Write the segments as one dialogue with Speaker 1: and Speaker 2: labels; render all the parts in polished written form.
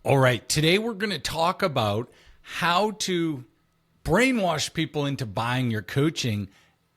Speaker 1: All right, today we're going to talk about how to brainwash people into buying your coaching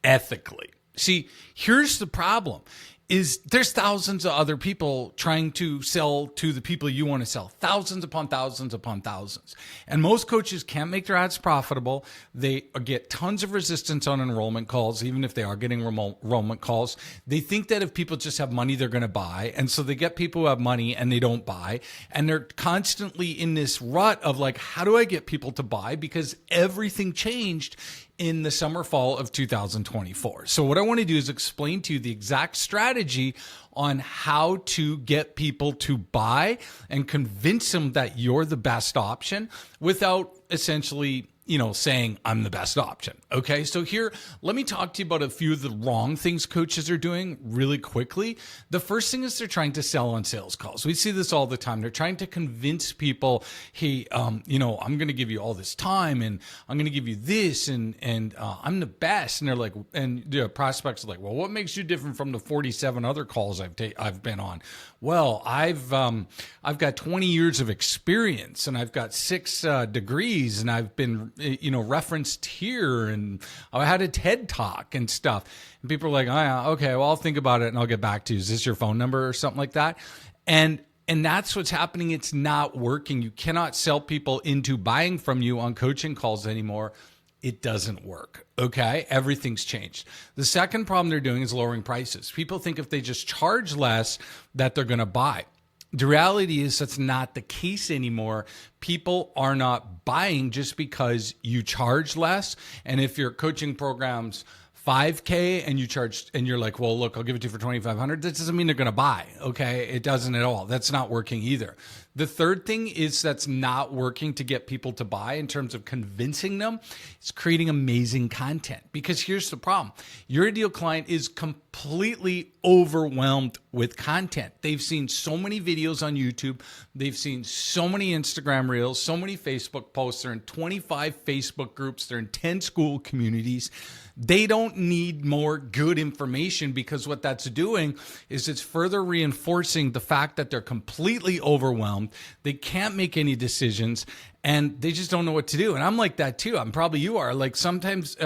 Speaker 1: ethically. See, here's the problem is there's thousands of other people trying to sell to the people you want to sell, thousands upon thousands upon thousands. And most coaches can't make their ads profitable. They get tons of resistance on enrollment calls, even if they are getting enrollment calls. They think that if people just have money, they're going to buy. And so they get people who have money and they don't buy. And they're constantly in this rut of like, how do I get people to buy? Because everything changed in the summer, fall of 2024. So what I want to do is explain to you the exact strategy on how to get people to buy and convince them that you're the best option without essentially, saying I'm the best option. Okay. So here, let me talk to you about a few of the wrong things coaches are doing really quickly. The first thing is they're trying to sell on sales calls. We see this all the time. They're trying to convince people, hey, I'm going to give you all this time and I'm going to give you this and I'm the best. And they're like, and the prospects are like, well, what makes you different from the 47 other calls I've been on? Well, I've got 20 years of experience and I've got 6 degrees and I've been referenced here and I had a TED talk and stuff. And people are like, oh, yeah, okay, well, I'll think about it and I'll get back to you. Is this your phone number or something like that? And that's what's happening. It's not working. You cannot sell people into buying from you on coaching calls anymore. It doesn't work. Okay. Everything's changed. The second problem they're doing is lowering prices. People think if they just charge less that they're going to buy. The reality is that's not the case anymore. People are not buying just because you charge less. And if your coaching program's $5K and you charge and you're like, well, look, I'll give it to you for $2,500. That doesn't mean they're going to buy. Okay. It doesn't at all. That's not working either. The third thing is that's not working to get people to buy in terms of convincing them is creating amazing content. Because here's the problem. Your ideal client is completely overwhelmed with content. They've seen so many videos on YouTube. They've seen so many Instagram reels, so many Facebook posts. They're in 25 Facebook groups. They're in 10 Skool communities. They don't need more good information because what that's doing is it's further reinforcing the fact that they're completely overwhelmed. They can't make any decisions and they just don't know what to do. And I'm like that too. I'm probably you are. Like sometimes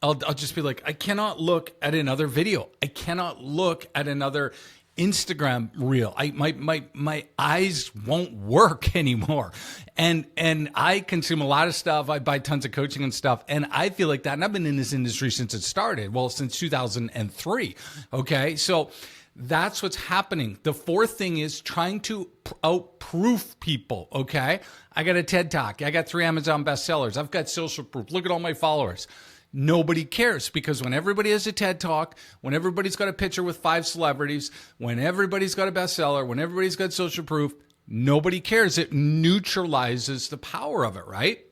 Speaker 1: I'll just be like, I cannot look at another video. I cannot look at another Instagram reel. My eyes won't work anymore. And I consume a lot of stuff. I buy tons of coaching and stuff. And I feel like that. And I've been in this industry since it started. Well, since 2003. Okay. So that's what's happening. The fourth thing is trying to outproof people. Okay. I got a TED Talk. I got 3 Amazon bestsellers. I've got social proof. Look at all my followers. Nobody cares because when everybody has a TED Talk, when everybody's got a picture with 5 celebrities, when everybody's got a bestseller, when everybody's got social proof, nobody cares. It neutralizes the power of it, right?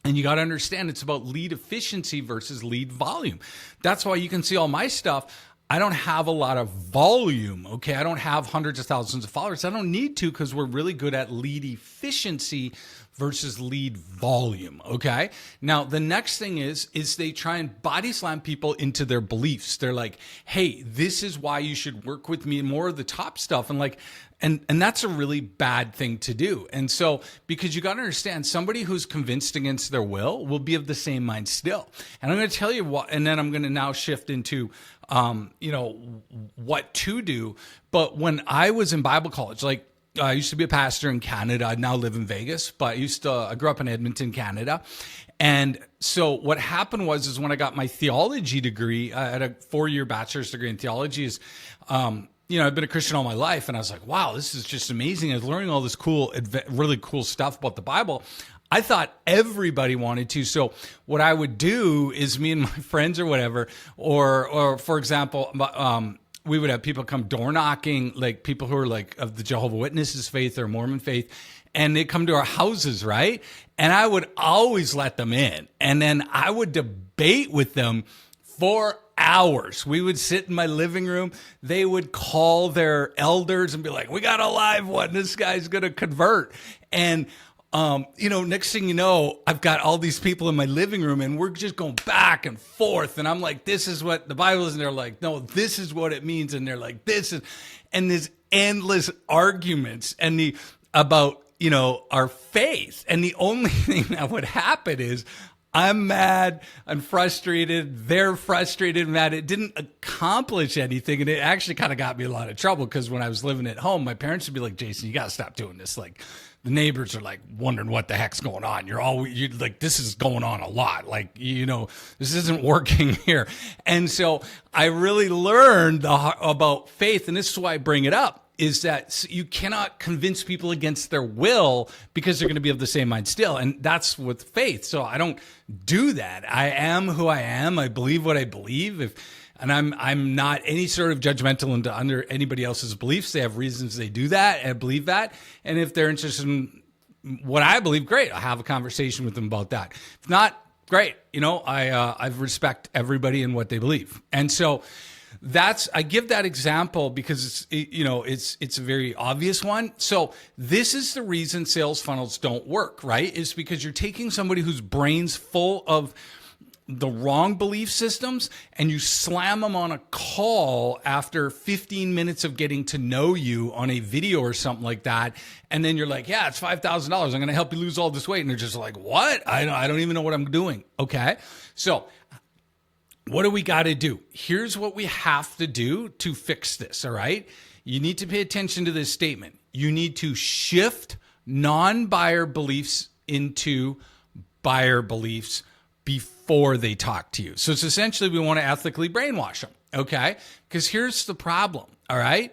Speaker 1: And you got to understand it's about lead efficiency versus lead volume. That's why you can see all my stuff. I don't have a lot of volume, okay? I don't have hundreds of thousands of followers. I don't need to because we're really good at lead efficiency versus lead volume, okay? Now, the next thing is they try and body slam people into their beliefs. They're like, hey, this is why you should work with me, more of the top stuff. And that's a really bad thing to do. And so, because you got to understand, somebody who's convinced against their will be of the same mind still. And I'm going to tell you what, and then I'm going to now shift into, what to do. But when I was in Bible college, like I used to be a pastor in Canada. I now live in Vegas, but I grew up in Edmonton, Canada. And so what happened was when I got my theology degree, I had a 4-year bachelor's degree in theology is, I've been a Christian all my life, and I was like, wow, this is just amazing. I was learning all this really cool stuff about the Bible. I thought everybody wanted to. So what I would do is me and my friends or whatever, or for example, we would have people come door knocking, like people who are like of the Jehovah's Witnesses faith or Mormon faith, and they come to our houses, right? And I would always let them in. And then I would debate with them for hours. We would sit in my living room. They would call their elders and be like, we got a live one. This guy's going to convert. And next thing you know, I've got all these people in my living room and we're just going back and forth. And I'm like, this is what the Bible is. And they're like, no, this is what it means. And they're like, and there's endless arguments about our faith. And the only thing that would happen is I'm mad, I'm frustrated, they're frustrated, mad. It didn't accomplish anything. And it actually kind of got me in a lot of trouble because when I was living at home, my parents would be like, Jason, you got to stop doing this. Like, the neighbors are like wondering what the heck's going on. You're like, this is going on a lot. Like, this isn't working here. And so I really learned about faith. And this is why I bring it up, is that you cannot convince people against their will because they're going to be of the same mind still. And that's with faith. So I don't do that. I am who I am. I believe what I believe. And I'm not any sort of judgmental under anybody else's beliefs. They have reasons they do that and believe that. And if they're interested in what I believe, great. I'll have a conversation with them about that. If not, great. I respect everybody and what they believe. And so I give that example because it's a very obvious one. So this is the reason sales funnels don't work, right? Is because you're taking somebody whose brain's full of the wrong belief systems and you slam them on a call after 15 minutes of getting to know you on a video or something like that. And then you're like, yeah, it's $5,000. I'm going to help you lose all this weight. And they're just like, what? I don't even know what I'm doing. Okay. So what do we got to do? Here's what we have to do to fix this. All right. You need to pay attention to this statement. You need to shift non-buyer beliefs into buyer beliefs before they talk to you. So it's essentially, we want to ethically brainwash them. Okay. Because here's the problem. All right.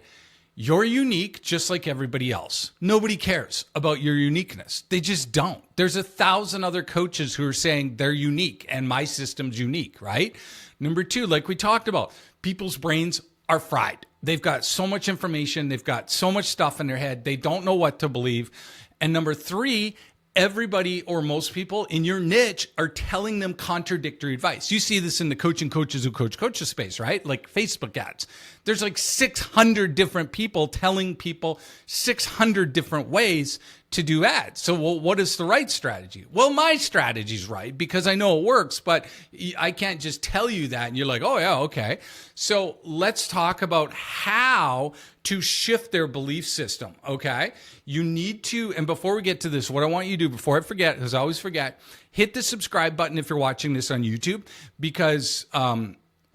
Speaker 1: You're unique just like everybody else. Nobody cares about your uniqueness. They just don't. There's 1,000 other coaches who are saying they're unique and my system's unique, right? Number two, like we talked about, people's brains are fried. They've got so much information. They've got so much stuff in their head. They don't know what to believe. And number three, everybody or most people in your niche are telling them contradictory advice. You see this in the coaching coaches who coaches space, right? Like Facebook ads. There's like 600 different people telling people 600 different ways to do ads. So what is the right strategy? Well, my strategy's right because I know it works, but I can't just tell you that and you're like, oh yeah, okay. So let's talk about how to shift their belief system, okay? You need to, and before we get to this, what I want you to do before I forget, because I always forget, hit the subscribe button if you're watching this on YouTube, because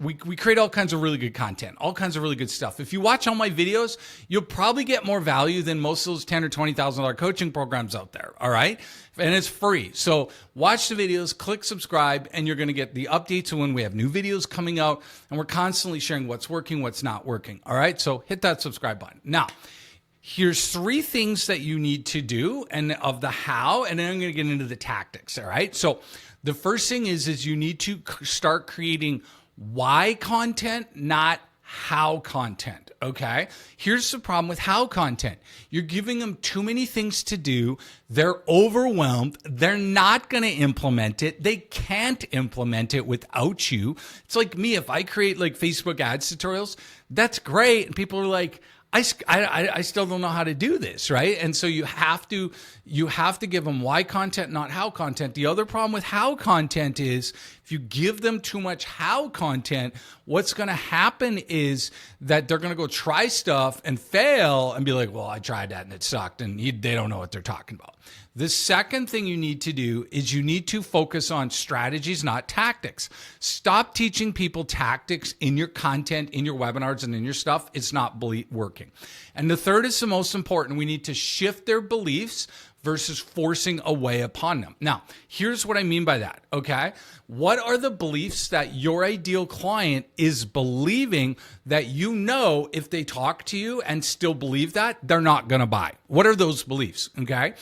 Speaker 1: we create all kinds of really good content, all kinds of really good stuff. If you watch all my videos, you'll probably get more value than most of those $10,000 or $20,000 coaching programs out there, all right? And it's free. So watch the videos, click subscribe, and you're going to get the updates of when we have new videos coming out, and we're constantly sharing what's working, what's not working, all right? So hit that subscribe button. Now, here's 3 things that you need to do and of the how, and then I'm going to get into the tactics, all right? So the first thing is you need to start creating why content, not how content, okay? Here's the problem with how content. You're giving them too many things to do. They're overwhelmed. They're not going to implement it. They can't implement it without you. It's like me. If I create like Facebook ads tutorials, that's great. And people are like, I still don't know how to do this, right? And so you have to give them why content, not how content. The other problem with how content is if you give them too much how content, what's going to happen is that they're going to go try stuff and fail and be like, well, I tried that and it sucked, and they don't know what they're talking about. The second thing you need to do is you need to focus on strategies, not tactics. Stop teaching people tactics in your content, in your webinars, and in your stuff. It's not working. And the third is the most important. We need to shift their beliefs versus forcing a way upon them. Now, here's what I mean by that, okay? What are the beliefs that your ideal client is believing that you know if they talk to you and still believe that, they're not going to buy? What are those beliefs, okay?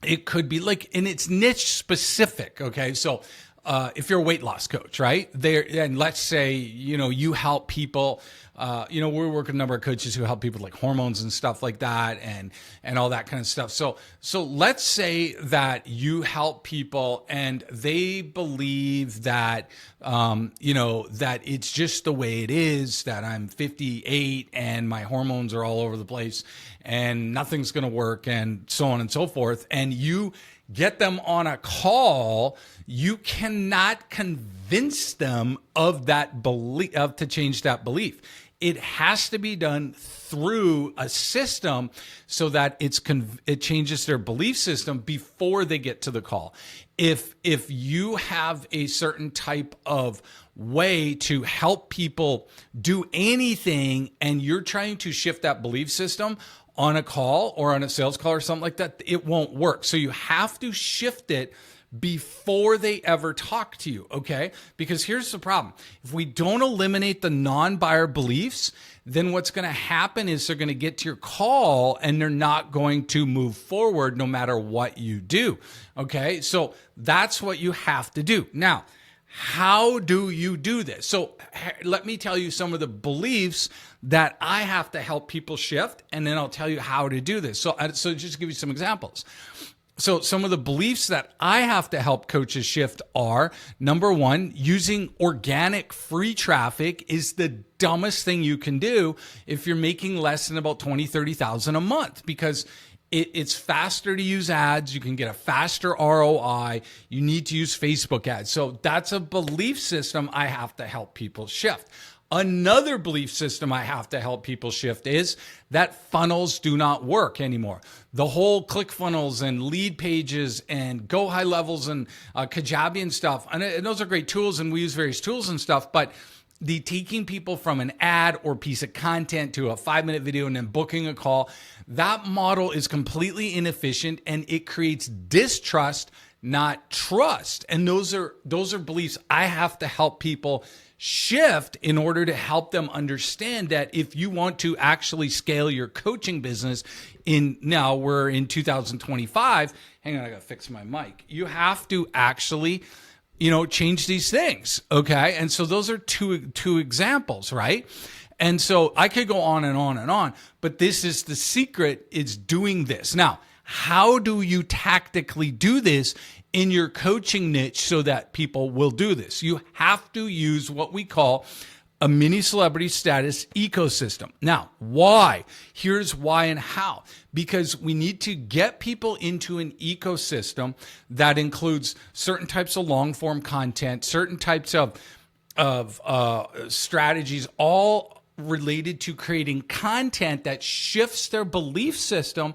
Speaker 1: It could be like, and it's niche specific, okay? So if you're a weight loss coach, right? And let's say, you help people, we work with a number of coaches who help people with like hormones and stuff like that and all that kind of stuff. So let's say that you help people and they believe that, that it's just the way it is, that I'm 58 and my hormones are all over the place and nothing's going to work and so on and so forth. And you get them on a call, you cannot convince them of that belief, to change that belief. It has to be done through a system so that it changes their belief system before they get to the call. If you have a certain type of way to help people do anything and you're trying to shift that belief system on a call or on a sales call or something like that, it won't work. So you have to shift it before they ever talk to you, okay? Because here's the problem. If we don't eliminate the non-buyer beliefs, then what's going to happen is they're going to get to your call and they're not going to move forward no matter what you do, okay? So that's what you have to do. Now, how do you do this? So let me tell you some of the beliefs that I have to help people shift, and then I'll tell you how to do this. So just to give you some examples. So some of the beliefs that I have to help coaches shift are, number one, using organic free traffic is the dumbest thing you can do if you're making less than about $20,000, $30,000 a month, because it's faster to use ads. You can get a faster ROI. You need to use Facebook ads. So that's a belief system I have to help people shift. Another belief system I have to help people shift is that funnels do not work anymore. The whole ClickFunnels and lead pages and Go High Levels and Kajabi and stuff, and those are great tools, and we use various tools and stuff, but the taking people from an ad or piece of content to a 5-minute video and then booking a call, that model is completely inefficient and it creates distrust, not trust. And those are beliefs I have to help people shift in order to help them understand that if you want to actually scale your coaching business now we're in 2025, hang on, I gotta fix my mic. You have to actually, change these things. Okay. And so those are two examples, right? And so I could go on and on and on, but this is the secret, is doing this. Now, how do you tactically do this in your coaching niche so that people will do this? You have to use what we call a mini celebrity status ecosystem. Now, why? Here's why and how. Because we need to get people into an ecosystem that includes certain types of long form content, certain types of strategies, all related to creating content that shifts their belief system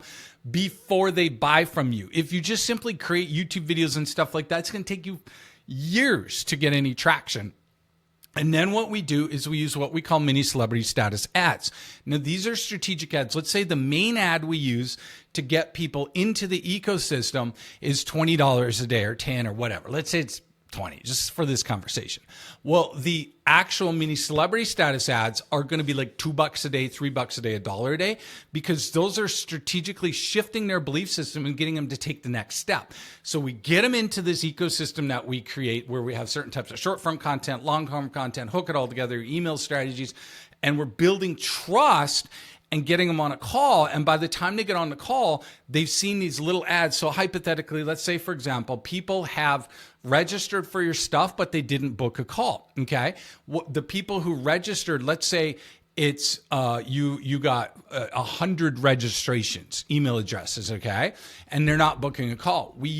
Speaker 1: before they buy from you. If you just simply create YouTube videos and stuff like that, it's going to take you years to get any traction. And then what we do is we use what we call mini celebrity status ads. Now, these are strategic ads. Let's say the main ad we use to get people into the ecosystem is $20 a day or 10 or whatever. Let's say it's 20, just for this conversation. Well, the actual mini celebrity status ads are going to be like $2 a day, $3 a day, $1 a day, because those are strategically shifting their belief system and getting them to take the next step. So we get them into this ecosystem that we create where we have certain types of short form content, long form content, hook it all together, email strategies, and we're building trust and getting them on a call. And by the time they get on the call, they've seen these little ads. So hypothetically, let's say, for example, people have registered for your stuff, but they didn't book a call. Okay. The people who registered, let's say it's you got 100 registrations, email addresses, okay, and they're not booking a call. We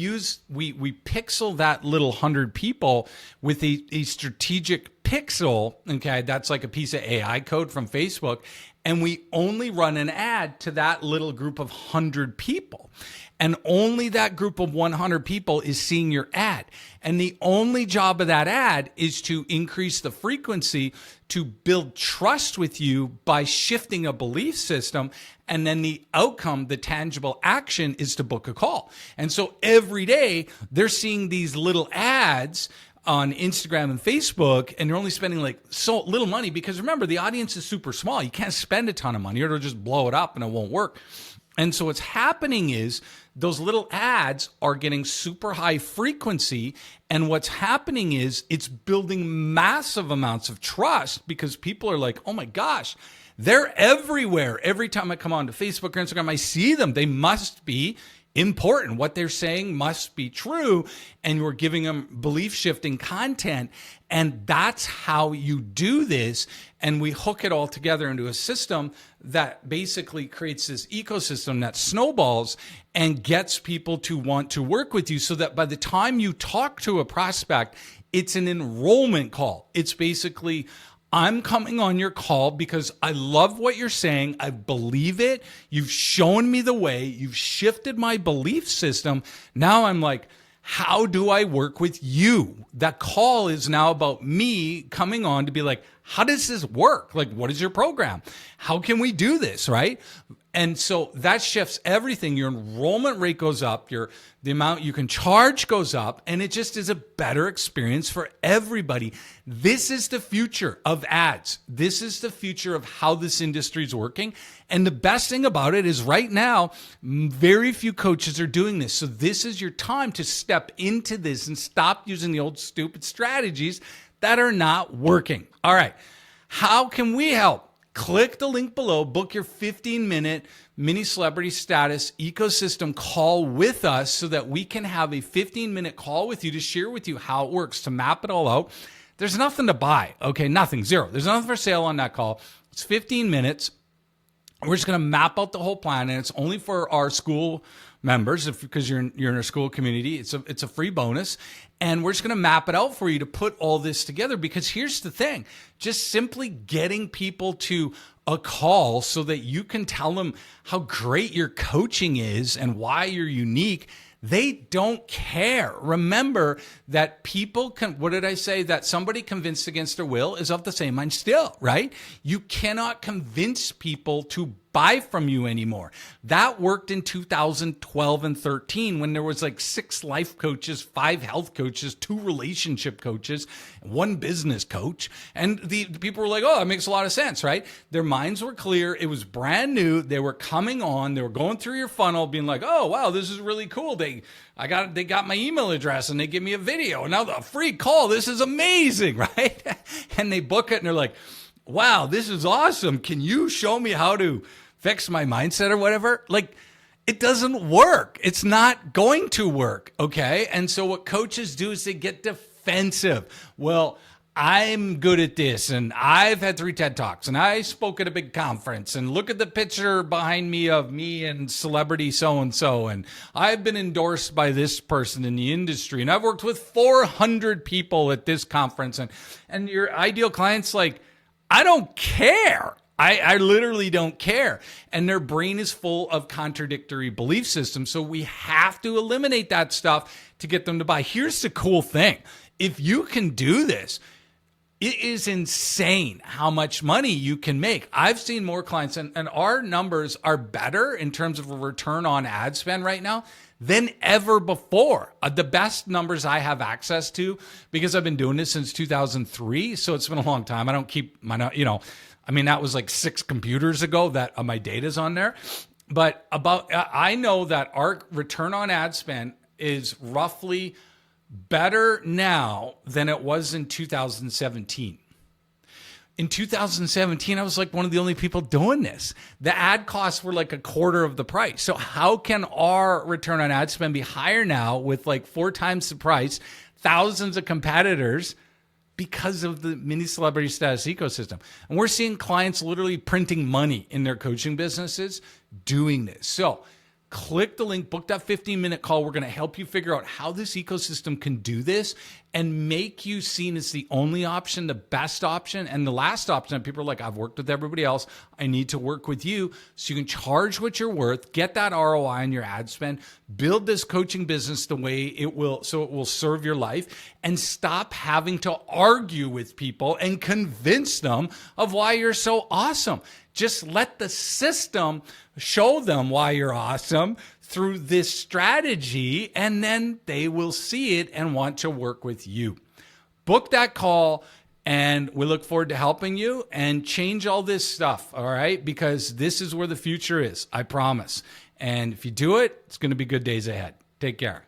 Speaker 1: pixel that little 100 people with a strategic pixel, okay, that's like a piece of AI code from Facebook, and we only run an ad to that little group of 100 people. And only that group of 100 people is seeing your ad. And the only job of that ad is to increase the frequency to build trust with you by shifting a belief system. And then the outcome, the tangible action, is to book a call. And so every day they're seeing these little ads on Instagram and Facebook, and they're only spending like so little money, because remember, the audience is super small. You can't spend a ton of money or it'll just blow it up and it won't work. And so what's happening is those little ads are getting super high frequency. And what's happening is it's building massive amounts of trust, because people are like, oh my gosh, they're everywhere. Every time I come onto Facebook or Instagram, I see them. They must be important. What they're saying must be true. And we're giving them belief shifting content. And that's how you do this. And we hook it all together into a system that basically creates this ecosystem that snowballs and gets people to want to work with you, so that by the time you talk to a prospect, it's an enrollment call. It's basically, I'm coming on your call because I love what you're saying. I believe it. You've shown me the way. You've shifted my belief system. Now I'm like, how do I work with you? That call is now about me coming on to be like, how does this work? Like, what is your program? How can we do this, right? And so that shifts everything. Your enrollment rate goes up, the amount you can charge goes up, and it just is a better experience for everybody. This is the future of ads. This is the future of how this industry is working. And the best thing about it is right now, very few coaches are doing this. So this is your time to step into this and stop using the old stupid strategies that are not working. All right. How can we help? Click the link below, book your 15-minute mini celebrity status ecosystem call with us so that we can have a 15-minute call with you to share with you how it works, to map it all out. There's nothing to buy, okay? Nothing, zero. There's nothing for sale on that call. It's 15 minutes. We're just going to map out the whole plan, and it's only for our Skool members because you're in our Skool community. It's a free bonus, and we're just going to map it out for you to put all this together. Because here's the thing: just simply getting people to a call so that you can tell them how great your coaching is and why you're unique. They don't care. Remember that people can, what did I say? That somebody convinced against their will is of the same mind still, right? You cannot convince people to buy from you anymore. That worked in 2012 and 13 when there was like 6 life coaches, 5 health coaches, 2 relationship coaches, 1 business coach. And the people were like, oh, that makes a lot of sense, right? Their minds were clear. It was brand new. They were coming on. They were going through your funnel being like, oh, wow, this is really cool. They got my email address and they give me a video. And now the free call. This is amazing, right? And they book it and they're like, wow, this is awesome. Can you show me how to fix my mindset or whatever? Like, it doesn't work. It's not going to work, okay? And so what coaches do is they get defensive. Well, I'm good at this, and I've had 3 TED Talks, and I spoke at a big conference, and look at the picture behind me of me and celebrity so-and-so, and I've been endorsed by this person in the industry, and I've worked with 400 people at this conference, and your ideal client's like, I don't care. I literally don't care. And their brain is full of contradictory belief systems. So we have to eliminate that stuff to get them to buy. Here's the cool thing. If you can do this, it is insane how much money you can make. I've seen more clients, and our numbers are better in terms of a return on ad spend right now than ever before. The best numbers I have access to, because I've been doing this since 2003, so it's been a long time. I don't keep my, that was like 6 computers ago that my data's on there. But I know that our return on ad spend is roughly better now than it was in 2017. In 2017, I was like one of the only people doing this. The ad costs were like a quarter of the price. So how can our return on ad spend be higher now with like 4 times the price, thousands of competitors, because of the mini celebrity status ecosystem? And we're seeing clients literally printing money in their coaching businesses doing this. So click the link, book that 15-minute call. We're going to help you figure out how this ecosystem can do this and make you seen as the only option, the best option, and the last option. People are like, I've worked with everybody else. I need to work with you. So you can charge what you're worth, get that ROI on your ad spend, build this coaching business the way it will, so it will serve your life, and stop having to argue with people and convince them of why you're so awesome. Just let the system show them why you're awesome through this strategy, and then they will see it and want to work with you. Book that call, and we look forward to helping you and change all this stuff, all right? Because this is where the future is, I promise. And if you do it, it's going to be good days ahead. Take care.